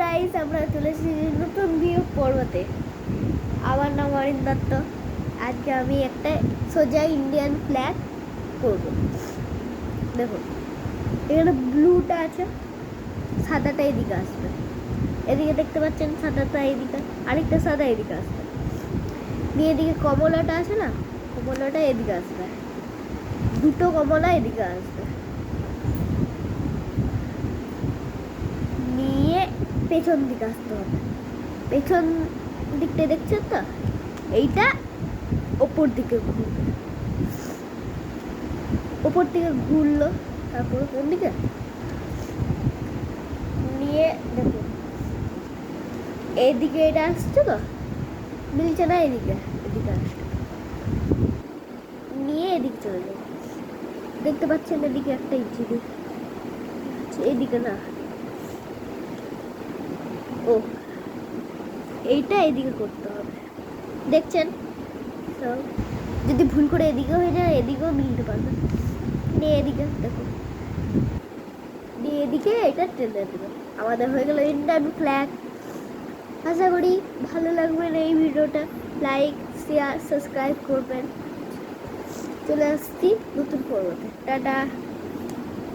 Guys, আমরা চলে এসেছি নতুন ভিডিও পর্বতে। আমার নাম অরিন দত্ত। আজকে আমি একটা সোজা ইন্ডিয়ান ফ্ল্যাগ করব। দেখুন, এখানে ব্লুটা আছে, সাদাটা এদিকে আসবে। এদিকে দেখতে পাচ্ছেন সাদাটা এদিকে, আরেকটা সাদা এদিকে আসবে। নিয়ে এদিকে কমলাটা আছে না, কমলাটা এদিকে আসবে, দুটো কমলা এদিকে আসবে। নিয়ে পেছন দিকে আসতে হবে। পেছন দিকটা দেখছেন তো, এইটা ওপর দিকে ঘুরবে, ওপর দিকে ঘুরলো, তারপর কোন দিকে নিয়ে দেখুন এইদিকে এটা আসছে তো, মিলছে না, এদিকে এদিকে আসছে, নিয়ে এদিকে চলে যাবে। দেখতে পাচ্ছেন এদিকে একটা ইঞ্চি এইদিকে না, ও এইটা এদিকে করতে হবে। দেখছেন তো, যদি ভুল করে এদিকে হয়ে যায় এদিকেও মিলতে পারবে। নিয়ে এদিকে দেখুন, নিয়ে এদিকে এটা টেনে দেবে। আমাদের হয়ে গেল ইন্ডিয়ান ফ্ল্যাগ। আশা করি ভালো লাগবে এই ভিডিওটা। লাইক, শেয়ার, সাবস্ক্রাইব করবেন। চলে আসছি নতুন পর্বতে। টাটা।